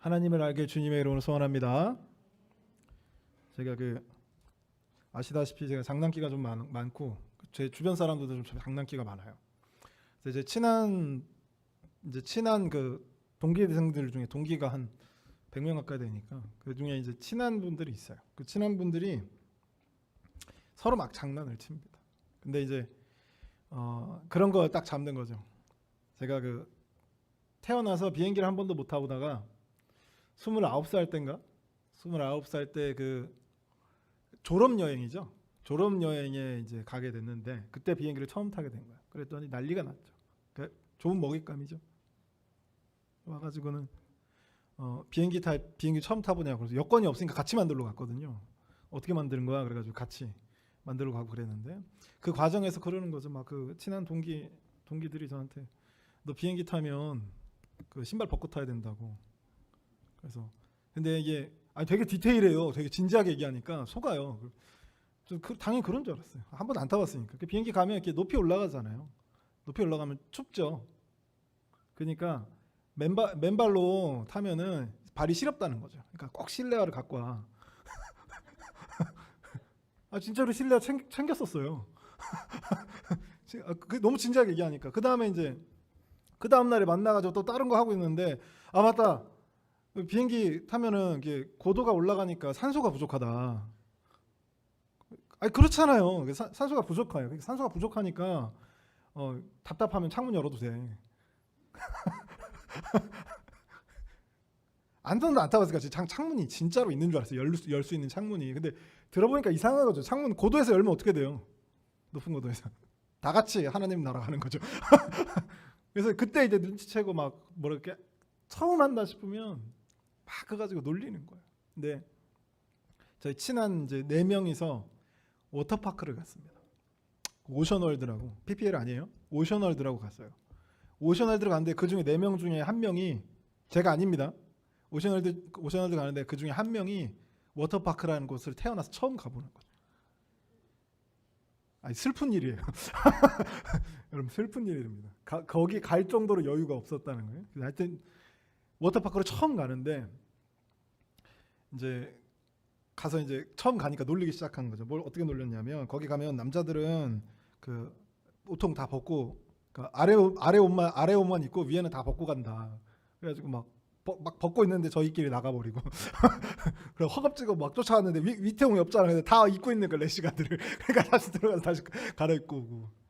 하나님을 알게 주님의 이름으로 소원합니다. 제가 아시다시피 제가 장난기가 좀 많고 제 주변 사람들도 좀 장난기가 많아요. 그래서 이제 친한 동기생들 중에 동기가 한 100명 가까이 되니까 그 중에 이제 친한 분들이 있어요. 그 친한 분들이 서로 막 장난을 칩니다. 근데 이제 그런 거 딱 잡는 거죠. 제가 태어나서 비행기를 한 번도 못 타보다가 29살 때인가? 29살 때 졸업 여행이죠. 졸업 여행에 이제 가게 됐는데 그때 비행기를 처음 타게 된 거예요. 그랬더니 난리가 났죠. 좋은 먹잇감이죠. 와가지고는 비행기 처음 타보냐고 그래서 여권이 없으니까 같이 만들러 갔거든요. 어떻게 만드는 거야? 그래가지고 같이 만들러 가고 그랬는데 그 과정에서 그러는 거죠. 막 친한 동기들이 저한테 너 비행기 타면 신발 벗고 타야 된다고. 그래서 근데 이게 되게 디테일해요. 되게 진지하게 얘기하니까 속아요. 당연히 그런 줄 알았어요. 한 번도 안 타봤으니까. 비행기 가면 이렇게 높이 올라가잖아요. 높이 올라가면 춥죠. 그러니까 맨발로 타면은 발이 시렵다는 거죠. 그러니까 꼭 실내화를 갖고 와. 진짜로 실내화 챙겼었어요. 너무 진지하게 얘기하니까. 그 다음에 이제 그 다음 날에 만나가지고 또 다른 거 하고 있는데 맞다. 비행기 타면은 이게 고도가 올라가니까 산소가 부족하다. 그렇잖아요. 산소가 부족해요. 산소가 부족하니까 답답하면 창문 열어도 돼. 안 타봤으니까 창문이 진짜로 있는 줄 알았어요. 열 수 있는 창문이. 근데 들어보니까 이상한 거죠. 창문 고도에서 열면 어떻게 돼요? 높은 고도에서. 다 같이 하나님 나라 가는 거죠. 그래서 그때 이제 눈치채고 막 뭐랄까 처음 한다 싶으면 막 그거 가지고 놀리는 거예요. 근데 저희 친한 이제 4명이서 워터파크를 갔습니다. 오션월드라고. PPL 아니에요? 오션월드라고 갔어요. 오션월드를 갔는데 그 중에 4명 중에 한 명이 제가 아닙니다. 오션월드 가는데 그 중에 한 명이 워터파크라는 곳을 태어나서 처음 가보는 거죠. 슬픈 일이에요. 여러분 슬픈 일입니다. 거기 갈 정도로 여유가 없었다는 거예요. 하여튼 워터파크로 처음 가는데 이제 가서 이제 처음 가니까 놀리기 시작한 거죠. 뭘 어떻게 놀렸냐면 거기 가면 남자들은 보통 다 벗고 아래 옷만 입고 위에는 다 벗고 간다. 그래가지고 막 벗고 있는데 저희끼리 나가버리고 그리고 허겁지겁 막 쫓아왔는데 위태웅이 없잖아요. 근데 다 입고 있는 그 래시가드를 그러니까 다시 들어가서 다시 갈아입고 오고.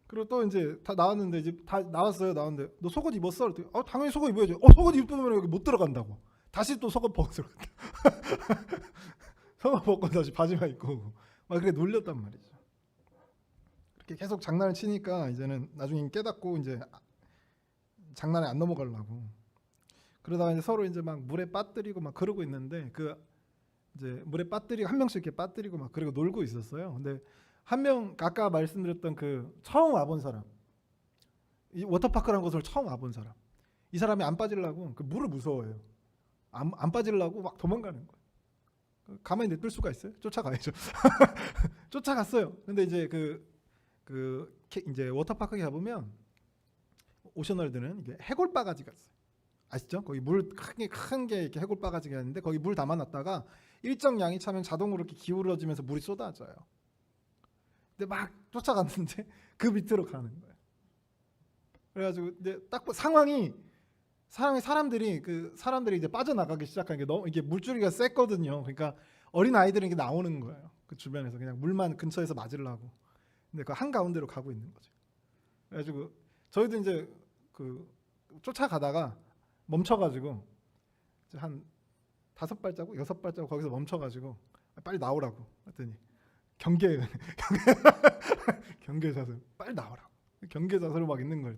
그리고 또 이제 다 나왔는데 이제 다 나왔어요. 나왔는데 너 속옷 입었어? 그랬더니 당연히 속옷 입어야죠. 속옷 입으면 여기 못 들어간다고. 다시 또 속옷 벗고 들어간다. 속옷 벗고 다시 바지만 입고 오고. 막 그래 놀렸단 말이죠. 그렇게 계속 장난을 치니까 이제는 나중에 깨닫고 이제 장난에 안 넘어가려고. 그러다가 이제 서로 이제 막 물에 빠뜨리고 막 그러고 있는데 이제 물에 빠뜨리고 한 명씩 이렇게 빠뜨리고 막 그리고 놀고 있었어요. 근데 한 명 아까 말씀드렸던 처음 와본 사람, 이 워터파크라는 곳을 처음 와본 사람, 이 사람이 안 빠지려고 물을 무서워해요. 안 빠지려고 막 도망가는 거예요. 가만히 냅둘 수가 있어요? 쫓아가야죠. 쫓아갔어요. 근데 이제 이제 워터파크에 가보면 오션월드는 이게 해골 바가지가 있어요. 아시죠? 거기 물 큰 게 이렇게 해골 바가지가 있는데 거기 물 담아놨다가 일정 양이 차면 자동으로 이렇게 기울어지면서 물이 쏟아져요. 근데 막 쫓아갔는데 그 밑으로 가는 거예요. 그래가지고 이제 딱 상황이 사람들이 이제 빠져나가기 시작한 게 너무 이게 물줄기가 셌거든요. 그러니까 어린 아이들은 이게 나오는 거예요. 그 주변에서 그냥 물만 근처에서 맞으려고. 근데 그 한 가운데로 가고 있는 거죠. 그래가지고 저희도 이제 쫓아가다가 멈춰가지고 한 5발자국, 6발자국 거기서 멈춰가지고 빨리 나오라고 했더니 경계 자세 빨리 나오라고 경계 자세로 막 있는 거예요.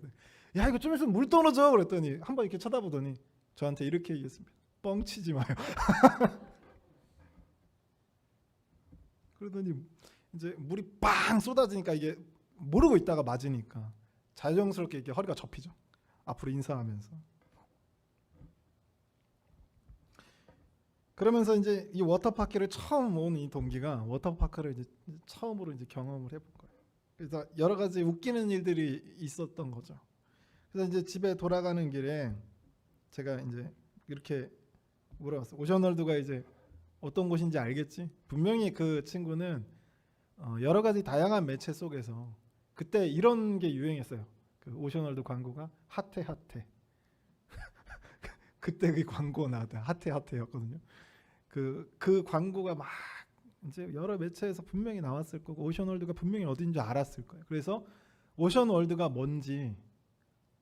야 이거 좀 있으면 물 떨어져 그랬더니 한번 이렇게 쳐다보더니 저한테 이렇게 얘기했습니다. 뻥치지 마요. 그러더니 이제 물이 빵 쏟아지니까 이게 모르고 있다가 맞으니까 자연스럽게 이렇게 허리가 접히죠. 앞으로 인사하면서. 그러면서 이제 이 워터파크를 처음 온 이 동기가 워터파크를 이제 처음으로 이제 경험을 해본 거예요. 그래서 여러 가지 웃기는 일들이 있었던 거죠. 그래서 이제 집에 돌아가는 길에 제가 이제 이렇게 물어봤어요. 오션월드가 이제 어떤 곳인지 알겠지? 분명히 그 친구는 여러 가지 다양한 매체 속에서 그때 이런 게 유행했어요. 그 오션월드 광고가 핫해 핫해. 그때 그 광고 나왔다. 핫해 핫해였거든요. 그 광고가 막 이제 여러 매체에서 분명히 나왔을 거고 오션월드가 분명히 어딘지 알았을 거예요. 그래서 오션월드가 뭔지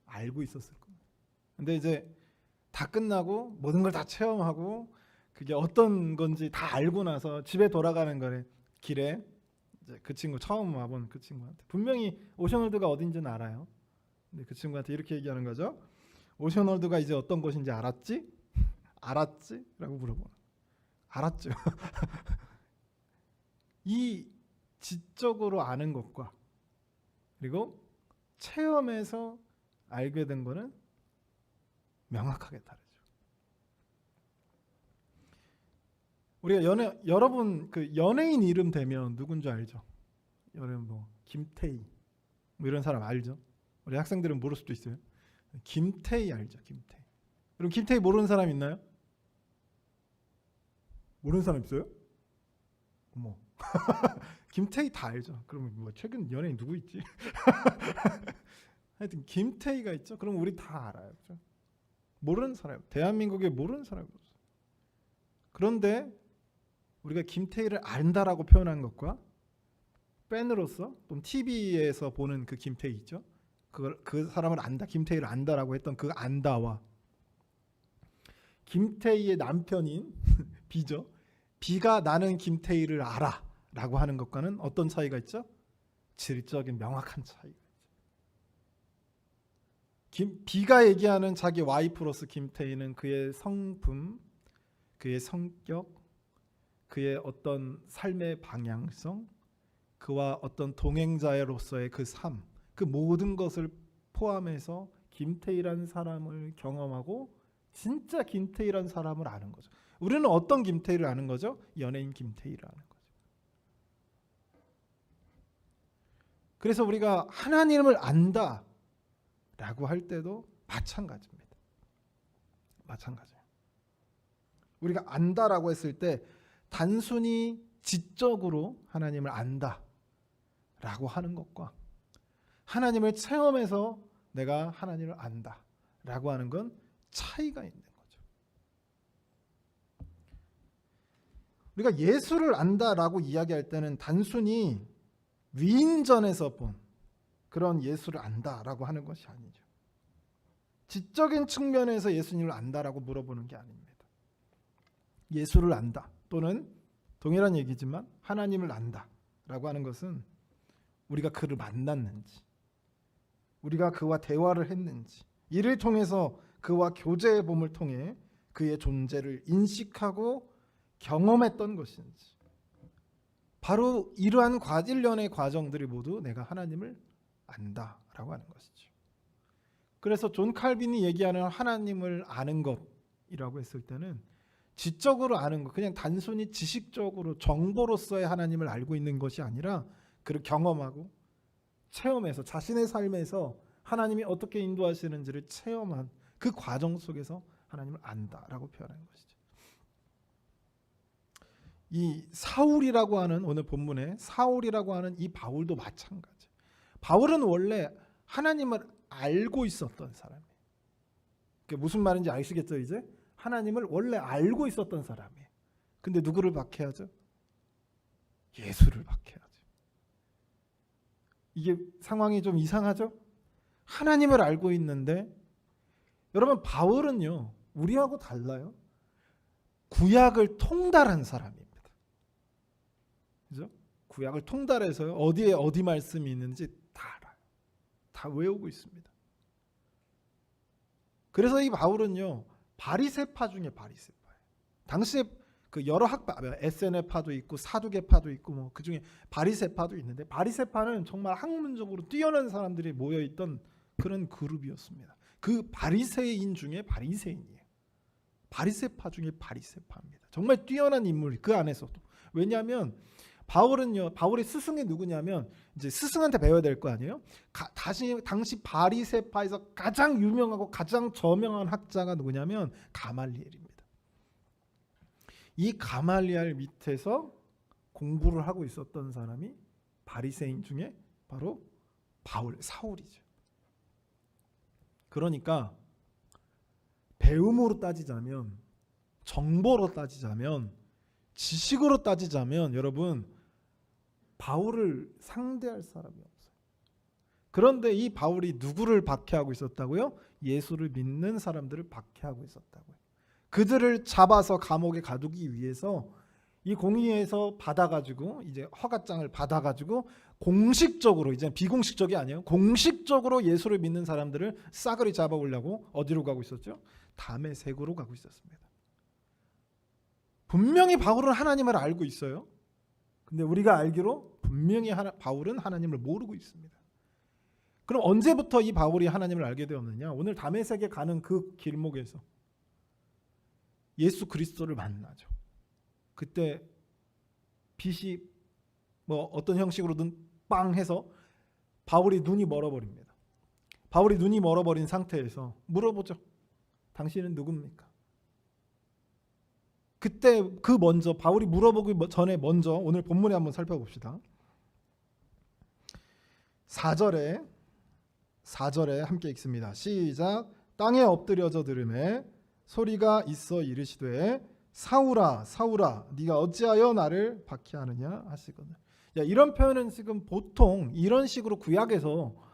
알고 있었을 거예요. 근데 이제 다 끝나고 모든 걸 다 체험하고 그게 어떤 건지 다 알고 나서 집에 돌아가는 거래. 길에 이제 그 친구 처음 와본 그 친구한테 분명히 오션월드가 어딘지는 알아요. 근데 그 친구한테 이렇게 얘기하는 거죠. 오션월드가 이제 어떤 곳인지 알았지? 알았지? 라고 물어보는. 알았죠. 이 지적으로 아는 것과 그리고 체험에서 알게 된 거는 명확하게 다르죠. 우리가 여러분 그 연예인 이름 대면 누군지 알죠? 여러분 뭐 김태희 뭐 이런 사람 알죠? 우리 학생들은 모를 수도 있어요. 김태희 알죠? 김태희. 그럼 김태희 모르는 사람 있나요? 모르는 사람 있어요? 어머. 김태희 다 알죠. 그러면 뭐 최근 연예인 누구 있지? 하여튼 김태희가 있죠. 그럼 우리 다 알아요. 그렇죠? 모르는 사람, 대한민국에 모르는 사람이 없어요. 그런데 우리가 김태희를 안다라고 표현한 것과 팬으로서 또는 TV에서 보는 그 김태희 있죠. 그 사람을 안다, 김태희를 안다라고 했던 그 안다와 김태희의 남편인 비죠. 비가 나는 김태희를 알아라고 하는 것과는 어떤 차이가 있죠? 질적인 명확한 차이가 있죠. 비가 얘기하는 자기 와이프로서 김태희는 그의 성품, 그의 성격, 그의 어떤 삶의 방향성, 그와 어떤 동행자로서의 그 삶, 그 모든 것을 포함해서 김태희라는 사람을 경험하고 진짜 김태희라는 사람을 아는 거죠. 우리는 어떤 김태희를 아는 거죠? 연예인 김태희를 아는 거죠. 그래서 우리가 하나님을 안다라고 할 때도 마찬가지입니다. 마찬가지예요. 우리가 안다라고 했을 때 단순히 지적으로 하나님을 안다라고 하는 것과 하나님을 체험해서 내가 하나님을 안다라고 하는 건 차이가 있는 거죠. 우리가 예수를 안다라고 이야기할 때는 단순히 위인전에서 본 그런 예수를 안다라고 하는 것이 아니죠. 지적인 측면에서 예수님을 안다라고 물어보는 게 아닙니다. 예수를 안다 또는 동일한 얘기지만 하나님을 안다라고 하는 것은 우리가 그를 만났는지 우리가 그와 대화를 했는지 이를 통해서 그와 교제의 봄을 통해 그의 존재를 인식하고 경험했던 것인지 바로 이러한 일련의 과정들이 모두 내가 하나님을 안다라고 하는 것이죠. 그래서 존 칼빈이 얘기하는 하나님을 아는 것이라고 했을 때는 지적으로 아는 것, 그냥 단순히 지식적으로 정보로서의 하나님을 알고 있는 것이 아니라 그를 경험하고 체험해서 자신의 삶에서 하나님이 어떻게 인도하시는지를 체험한 그 과정 속에서 하나님을 안다라고 표현한 것이죠. 이 사울이라고 하는 오늘 본문에 사울이라고 하는 이 바울도 마찬가지. 바울은 원래 하나님을 알고 있었던 사람이에요. 그게 무슨 말인지 아시겠죠 이제? 하나님을 원래 알고 있었던 사람이에요. 근데 누구를 박해하죠? 예수를 박해하죠. 이게 상황이 좀 이상하죠? 하나님을 알고 있는데 여러분 바울은요 우리하고 달라요. 구약을 통달한 사람입니다. 그죠? 구약을 통달해서요 어디에 어디 말씀이 있는지 다 알아요. 다 외우고 있습니다. 그래서 이 바울은요 바리새파 중에 바리새파예요. 당시에 그 여러 학파, 에세네파도 있고 사두개파도 있고 뭐 그 중에 바리새파도 있는데 바리새파는 정말 학문적으로 뛰어난 사람들이 모여 있던 그런 그룹이었습니다. 그 바리새인 중에 바리새인이에요. 바리새파 중에 바리새파입니다. 정말 뛰어난 인물 그 안에서도. 왜냐하면 바울의 스승이 누구냐면 이제 스승한테 배워야 될 거 아니에요? 당시 바리새파에서 가장 유명하고 가장 저명한 학자가 누구냐면 가말리엘입니다. 이 가말리엘 밑에서 공부를 하고 있었던 사람이 바리새인 중에 바로 사울이죠. 그러니까 배움으로 따지자면, 정보로 따지자면, 지식으로 따지자면 여러분 바울을 상대할 사람이 없어요. 그런데 이 바울이 누구를 박해하고 있었다고요? 예수를 믿는 사람들을 박해하고 있었다고요. 그들을 잡아서 감옥에 가두기 위해서 이 공의회에서 받아가지고 이제 허가장을 받아가지고 공식적으로, 이제 비공식적이 아니에요, 공식적으로 예수를 믿는 사람들을 싸그리 잡아오려고 어디로 가고 있었죠? 다메섹으로 가고 있었습니다. 분명히 바울은 하나님을 알고 있어요. 근데 우리가 알기로 분명히 바울은 하나님을 모르고 있습니다. 그럼 언제부터 이 바울이 하나님을 알게 되었느냐? 오늘 다메섹에 가는 그 길목에서 예수 그리스도를 만나죠. 그때 빛이 뭐 어떤 형식으로든 빵 해서 바울이 눈이 멀어버립니다. 바울이 눈이 멀어버린 상태에서 물어보죠. 당신은 누굽니까? 그때 먼저 바울이 물어보기 전에 먼저 오늘 본문에 한번 살펴봅시다. 4절에 함께 읽습니다. 시작. 땅에 엎드려져 들으매 소리가 있어 이르시되 사울아 사울아 네가 어찌하여 나를 박해하느냐 하시거든. 이런 표현은 지금 보통 이런 식으로 구약에서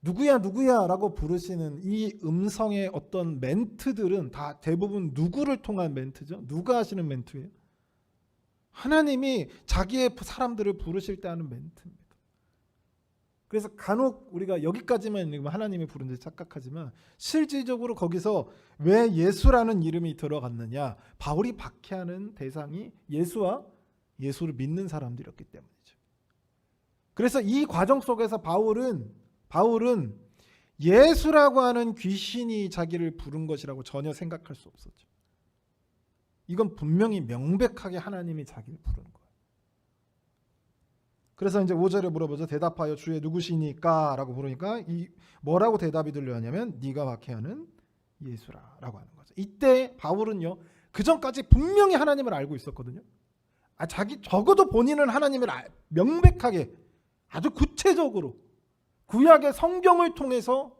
누구야 누구야라고 부르시는 이 음성의 어떤 멘트들은 다 대부분 누구를 통한 멘트죠. 누가 하시는 멘트예요? 하나님이 자기의 사람들을 부르실 때 하는 멘트입니다. 그래서 간혹 우리가 여기까지만 읽으면 하나님이 부른지 착각하지만 실질적으로 거기서 왜 예수라는 이름이 들어갔느냐? 바울이 박해하는 대상이 예수와 예수를 믿는 사람들이었기 때문이죠. 그래서 이 과정 속에서 바울은 예수라고 하는 귀신이 자기를 부른 것이라고 전혀 생각할 수 없었죠. 이건 분명히 명백하게 하나님이 자기를 부른 거예요. 그래서 이제 5절에 물어보죠. 대답하여 주의 누구시니까? 라고 물으니까 뭐라고 대답이 들려냐면 네가 박해하는 예수라라고 하는 거죠. 이때 바울은요, 그 전까지 분명히 하나님을 알고 있었거든요. 적어도 본인은 하나님을 명백하게 아주 구체적으로 구약의 성경을 통해서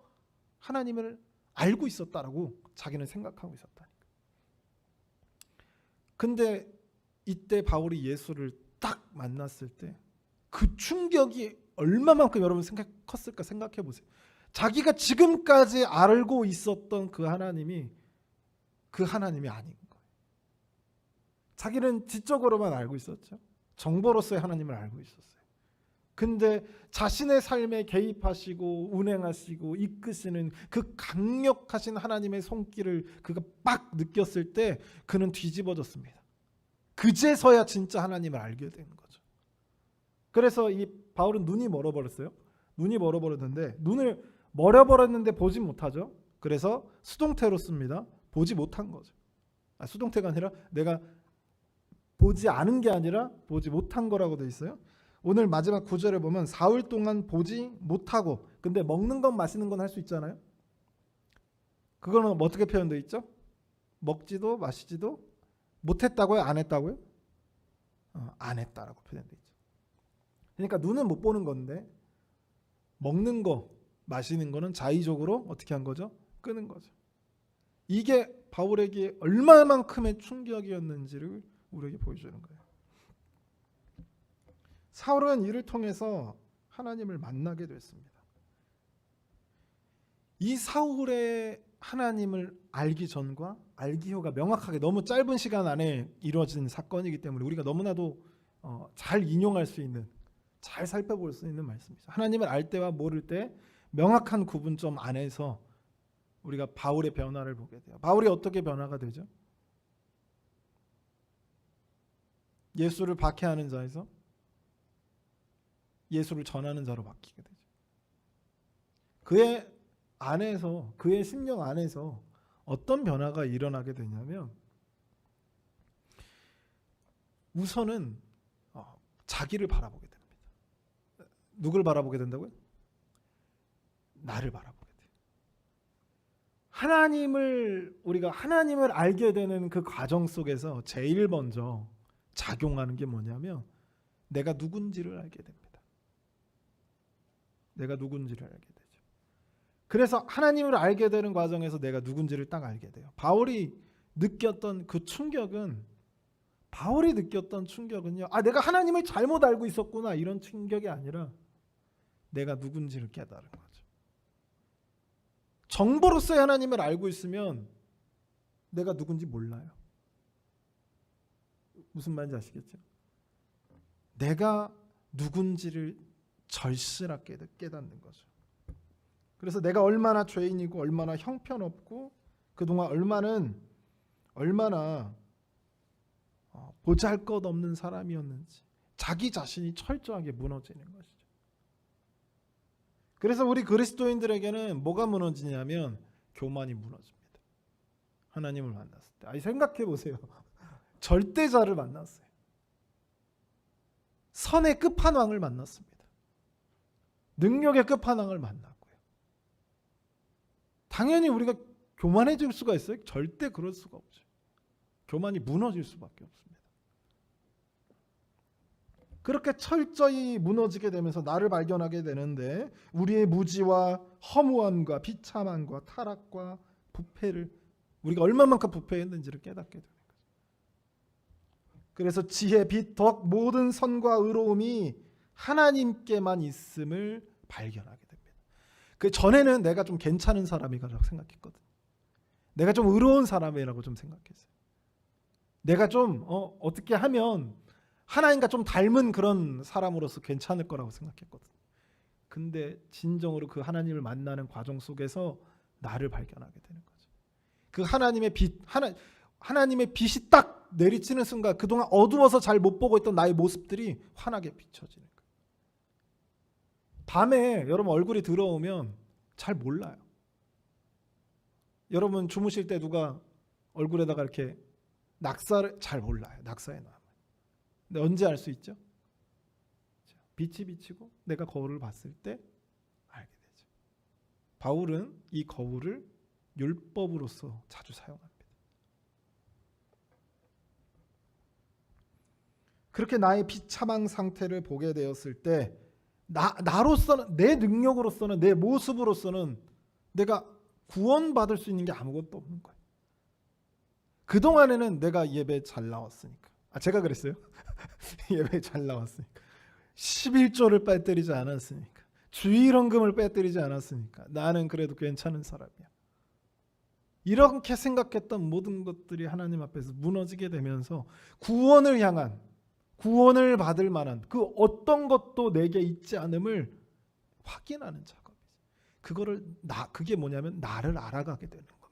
하나님을 알고 있었다라고 자기는 생각하고 있었다니까. 근데 이때 바울이 예수를 딱 만났을 때 그 충격이 얼마만큼 여러분 컸을까 생각해 보세요. 자기가 지금까지 알고 있었던 그 하나님이 아닌 거예요. 자기는 지적으로만 알고 있었죠. 정보로서의 하나님을 알고 있었어요. 근데 자신의 삶에 개입하시고 운행하시고 이끄시는 그 강력하신 하나님의 손길을 그가 빡 느꼈을 때 그는 뒤집어졌습니다. 그제서야 진짜 하나님을 알게 되는 거죠. 그래서 이 바울은 눈이 멀어버렸어요. 눈이 멀어버렸는데 눈을 멀어버렸는데 보지 못하죠. 그래서 수동태로 씁니다. 보지 못한 거죠. 수동태가 아니라 내가 보지 않은 게 아니라 보지 못한 거라고 돼 있어요. 오늘 마지막 9절에 보면 사흘 동안 보지 못하고, 근데 먹는 건 마시는 건 할 수 있잖아요. 그거는 어떻게 표현되어 있죠? 먹지도 마시지도 못했다고요? 안 했다고요? 안 했다라고 표현되어 있죠. 그러니까 눈은 못 보는 건데 먹는 거 마시는 거는 자의적으로 어떻게 한 거죠? 끄는 거죠. 이게 바울에게 얼마만큼의 충격이었는지를 우리에게 보여주는 거예요. 사울은 이를 통해서 하나님을 만나게 됐습니다. 이 사울의 하나님을 알기 전과 알기 후가 명확하게 너무 짧은 시간 안에 이루어진 사건이기 때문에 우리가 너무나도 잘 인용할 수 있는, 잘 살펴볼 수 있는 말씀이죠. 하나님을 알 때와 모를 때 명확한 구분점 안에서 우리가 바울의 변화를 보게 돼요. 바울이 어떻게 변화가 되죠? 예수를 박해하는 자에서 예수를 전하는 자로 바뀌게 되죠. 그의 안에서, 그의 심령 안에서 어떤 변화가 일어나게 되냐면, 우선은 자기를 바라보게 됩니다. 누굴 바라보게 된다고요? 나를 바라보게 돼요. 우리가 하나님을 알게 되는 그 과정 속에서 제일 먼저 작용하는 게 뭐냐면 내가 누군지를 알게 됩니다. 내가 누군지를 알게 되죠. 그래서 하나님을 알게 되는 과정에서 내가 누군지를 딱 알게 돼요. 바울이 느꼈던 충격은요. 내가 하나님을 잘못 알고 있었구나 이런 충격이 아니라 내가 누군지를 깨달은 거죠. 정보로서의 하나님을 알고 있으면 내가 누군지 몰라요. 무슨 말인지 아시겠죠? 내가 누군지를 절실하게 깨닫는 거죠. 그래서 내가 얼마나 죄인이고 얼마나 형편없고 그동안 얼마나 보잘것없는 사람이었는지 자기 자신이 철저하게 무너지는 것이죠. 그래서 우리 그리스도인들에게는 뭐가 무너지냐면 교만이 무너집니다. 하나님을 만났을 때. 생각해 보세요. 절대자를 만났어요. 선의 끝판왕을 만났습니다. 능력의 끝판왕을 만났고요. 당연히 우리가 교만해질 수가 있어요? 절대 그럴 수가 없죠. 교만이 무너질 수밖에 없습니다. 그렇게 철저히 무너지게 되면서 나를 발견하게 되는데 우리의 무지와 허무함과 비참함과 타락과 부패를 우리가 얼마만큼 부패했는지를 깨닫게 되는 거죠. 그래서 지혜, 빛, 덕 모든 선과 의로움이 하나님께만 있음을 발견하게 됩니다. 그 전에는 내가 좀 괜찮은 사람이라고 생각했거든요. 내가 좀 의로운 사람이라고 좀 생각했어요. 내가 좀 어떻게 하면 하나님과 좀 닮은 그런 사람으로서 괜찮을 거라고 생각했거든요. 근데 진정으로 그 하나님을 만나는 과정 속에서 나를 발견하게 되는 거죠. 그 하나님의 빛이 딱 내리치는 순간 그동안 어두워서 잘 못 보고 있던 나의 모습들이 환하게 비춰지는 거예요. 밤에 여러분 얼굴이 들어오면 잘 몰라요. 여러분 주무실 때 누가 얼굴에다가 이렇게 낙서를 잘 몰라요. 낙서해 놔. 근데 언제 알 수 있죠? 빛이 비치고 내가 거울을 봤을 때 알게 되죠. 바울은 이 거울을 율법으로서 자주 사용합니다. 그렇게 나의 비참한 상태를 보게 되었을 때 나로서는 내 능력으로서는 내 모습으로서는 내가 구원받을 수 있는 게 아무것도 없는 거예요. 그동안에는 내가 예배 잘 나왔으니까. 제가 그랬어요. 예배 잘 나왔으니까. 11조를 빼뜨리지 않았으니까. 주일헌금을 빼뜨리지 않았으니까. 나는 그래도 괜찮은 사람이야. 이렇게 생각했던 모든 것들이 하나님 앞에서 무너지게 되면서 구원을 받을 만한 그 어떤 것도 내게 있지 않음을 확인하는 작업이죠. 그게 뭐냐면 나를 알아가게 되는 겁니다.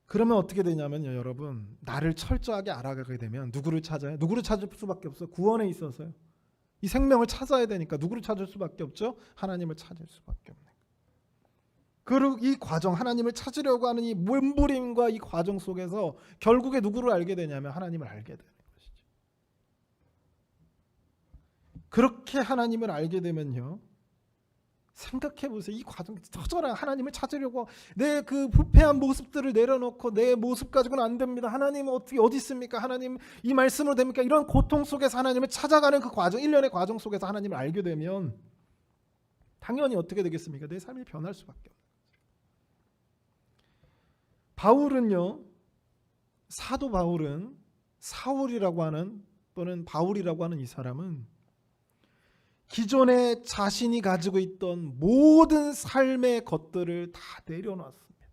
그러면 어떻게 되냐면요, 여러분. 나를 철저하게 알아가게 되면 누구를 찾아요? 누구를 찾을 수밖에 없어요? 구원에 있어서요. 이 생명을 찾아야 되니까 누구를 찾을 수밖에 없죠? 하나님을 찾을 수밖에 없는 거예요. 그리고 이 과정, 하나님을 찾으려고 하는 이 몸부림과 이 과정 속에서 결국에 누구를 알게 되냐면 하나님을 알게 되는 것이죠. 그렇게 하나님을 알게 되면요, 생각해 보세요. 이 과정 처절한 하나님을 찾으려고 내 그 부패한 모습들을 내려놓고 내 모습 가지고는 안 됩니다. 하나님은 어디 있습니까? 하나님 이 말씀으로 됩니까? 이런 고통 속에서 하나님을 찾아가는 그 과정, 일련의 과정 속에서 하나님을 알게 되면 당연히 어떻게 되겠습니까? 내 삶이 변할 수밖에 없는 거죠. 바울은요, 사도 바울은 사울이라고 하는 또는 바울이라고 하는 이 사람은 기존에 자신이 가지고 있던 모든 삶의 것들을 다 내려놨습니다.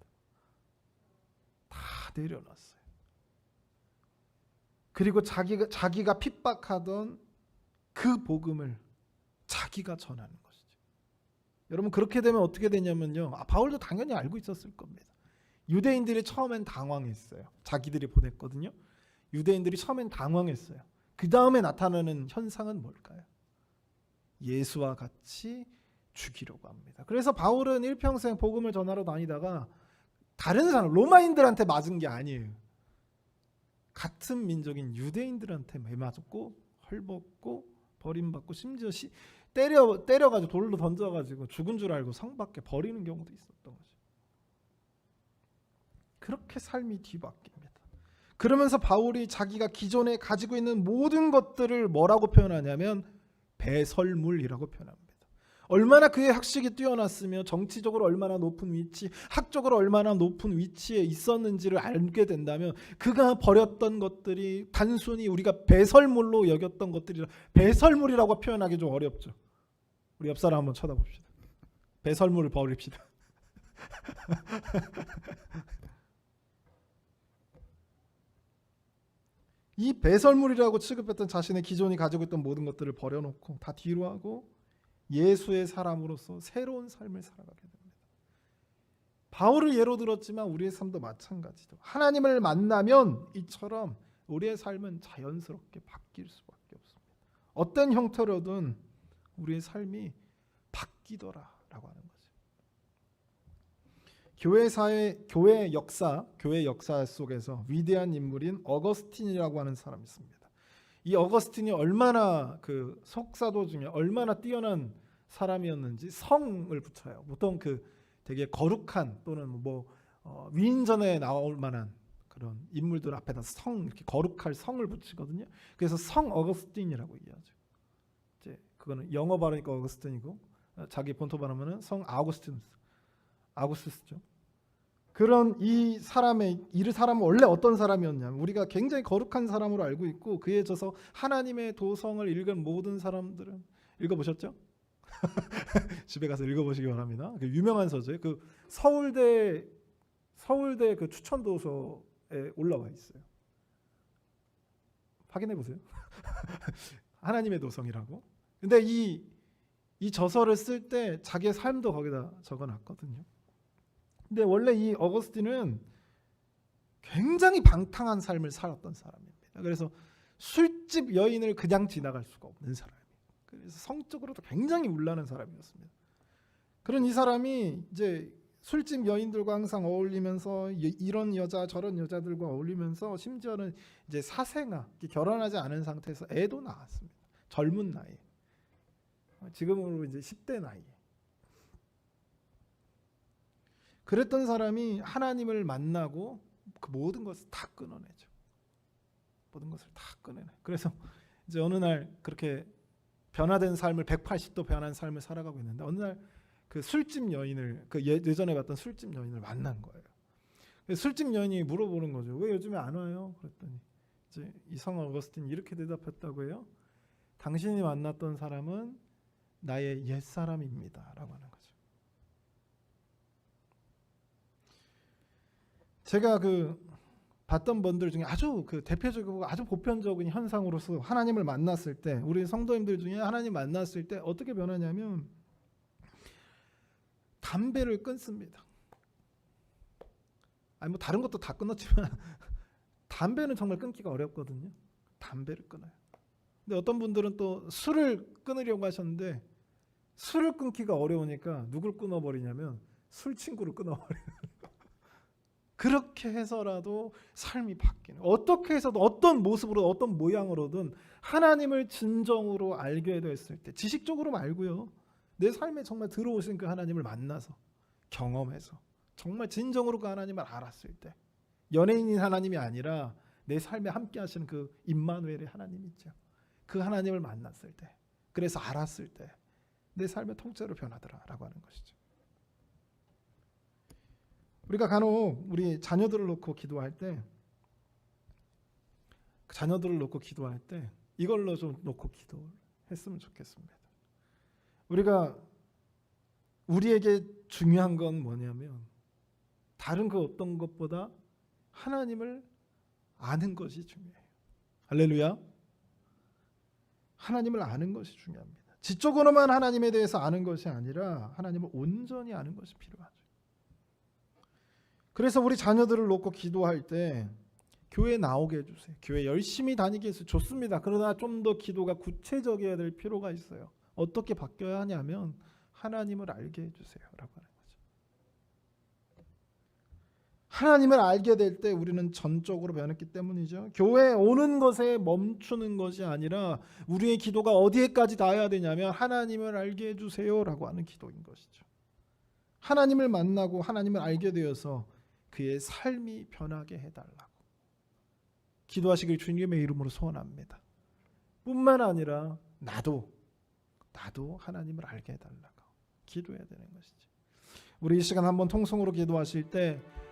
다 내려놨어요. 그리고 자기가 핍박하던 그 복음을 자기가 전하는 것이죠. 여러분 그렇게 되면 어떻게 되냐면요. 바울도 당연히 알고 있었을 겁니다. 유대인들이 처음엔 당황했어요. 자기들이 보냈거든요. 유대인들이 처음엔 당황했어요. 그 다음에 나타나는 현상은 뭘까요? 예수와 같이 죽이려고 합니다. 그래서 바울은 일평생 복음을 전하러 다니다가 다른 사람, 로마인들한테 맞은 게 아니에요. 같은 민족인 유대인들한테 매맞고 헐벗고 버림받고 심지어 때려가지고 돌로 던져가지고 죽은 줄 알고 성 밖에 버리는 경우도 있었던 거죠. 그렇게 삶이 뒤바뀝니다. 그러면서 바울이 자기가 기존에 가지고 있는 모든 것들을 뭐라고 표현하냐면 배설물이라고 표현합니다. 얼마나 그의 학식이 뛰어났으며 정치적으로 얼마나 높은 위치, 학적으로 얼마나 높은 위치에 있었는지를 알게 된다면 그가 버렸던 것들이 단순히 우리가 배설물로 여겼던 것들이라 배설물이라고 표현하기 좀 어렵죠. 우리 옆 사람 한번 쳐다봅시다. 배설물을 버립시다. 이 배설물이라고 취급했던 자신의 기존이 가지고 있던 모든 것들을 버려놓고 다 뒤로 하고 예수의 사람으로서 새로운 삶을 살아가게 됩니다. 바울을 예로 들었지만 우리의 삶도 마찬가지죠. 하나님을 만나면 이처럼 우리의 삶은 자연스럽게 바뀔 수밖에 없습니다. 어떤 형태로든 우리의 삶이 바뀌더라라고 하는 거죠. 교회 역사 속에서 위대한 인물인 어거스틴이라고 하는 사람이 있습니다. 이 어거스틴이 얼마나 그 속사도 중에 얼마나 뛰어난 사람이었는지 성을 붙여요. 보통 그 되게 거룩한 또는 위인전에 나올 만한 그런 인물들 앞에다 성 이렇게 거룩할 성을 붙이거든요. 그래서 성 어거스틴이라고 얘기하죠. 이제 그거는 영어 발음이니까 어거스틴이고 자기 본토 발음은 성 아구스투스죠. 그런 이 사람은 원래 어떤 사람이었냐면 우리가 굉장히 거룩한 사람으로 알고 있고 그에 져서 하나님의 도성을 읽은 모든 사람들은 읽어보셨죠? 집에 가서 읽어보시기 바랍니다. 그 유명한 서재, 그 서울대 그 추천 도서에 올라와 있어요. 확인해 보세요. 하나님의 도성이라고. 근데 이 저서를 쓸 때 자기의 삶도 거기다 적어놨거든요. 근데 원래 이 어거스틴은 굉장히 방탕한 삶을 살았던 사람입니다. 그래서 술집 여인을 그냥 지나갈 수가 없는 사람이에요. 그래서 성적으로도 굉장히 문란한 사람이었습니다. 그런 이 사람이 이제 술집 여인들과 항상 어울리면서 이런 여자 저런 여자들과 어울리면서 심지어는 이제 사생아, 결혼하지 않은 상태에서 애도 낳았습니다. 젊은 나이에. 지금으로 이제 10대 나이에. 그랬던 사람이 하나님을 만나고 그 모든 것을 다 끊어내죠. 모든 것을 다 끊어내. 그래서 이제 어느 날 그렇게 변화된 삶을 180도 변한 삶을 살아가고 있는데 어느 날 그 술집 여인을 그 예전에 봤던 술집 여인을 만난 거예요. 술집 여인이 물어보는 거죠. 왜 요즘에 안 와요? 그랬더니 이제 이 성 어거스틴이 이렇게 대답했다고 해요. 당신이 만났던 사람은 나의 옛사람입니다라고 하는 거죠. 제가 그 봤던 분들 중에 아주 그 대표적이고 아주 보편적인 현상으로서 하나님을 만났을 때 우리 성도님들 중에 하나님 만났을 때 어떻게 변하냐면 담배를 끊습니다. 아니 뭐 다른 것도 다 끊었지만 담배는 정말 끊기가 어렵거든요. 담배를 끊어요. 근데 어떤 분들은 또 술을 끊으려고 하셨는데 술을 끊기가 어려우니까 누굴 끊어버리냐면 술 친구를 끊어버려요. 그렇게 해서라도 삶이 바뀌는, 어떻게 해서도 어떤 모습으로 어떤 모양으로든 하나님을 진정으로 알게 됐을 때, 지식적으로 말고요, 내 삶에 정말 들어오신 그 하나님을 만나서 경험해서 정말 진정으로 그 하나님을 알았을 때, 연예인인 하나님이 아니라 내 삶에 함께 하시는 그 임마누엘의 하나님 있죠. 그 하나님을 만났을 때, 그래서 알았을 때 내 삶의 통째로 변하더라라고 하는 것이죠. 우리가 간혹 우리 자녀들을 놓고 기도할 때, 이걸로 좀 놓고 기도했으면 좋겠습니다. 우리에게 중요한 건 뭐냐면 다른 그 어떤 것보다 하나님을 아는 것이 중요해요. 할렐루야. 하나님을 아는 것이 중요합니다. 지적으로만 하나님에 대해서 아는 것이 아니라 하나님을 온전히 아는 것이 필요하죠. 그래서 우리 자녀들을 놓고 기도할 때 교회 나오게 해주세요. 교회 열심히 다니게 해서 좋습니다. 그러나 좀 더 기도가 구체적이어야 될 필요가 있어요. 어떻게 바뀌어야 하냐면 하나님을 알게 해주세요 라고 하는 거죠. 하나님을 알게 될 때 우리는 전적으로 변했기 때문이죠. 교회에 오는 것에 멈추는 것이 아니라 우리의 기도가 어디에까지 닿아야 되냐면 하나님을 알게 해주세요라고 하는 기도인 것이죠. 하나님을 만나고 하나님을 알게 되어서 그의 삶이 변하게 해달라고 기도하시길 주님의 이름으로 소원합니다. 뿐만 아니라 나도 하나님을 알게 해달라고 기도해야 되는 것이죠. 우리 이 시간 한번 통성으로 기도하실 때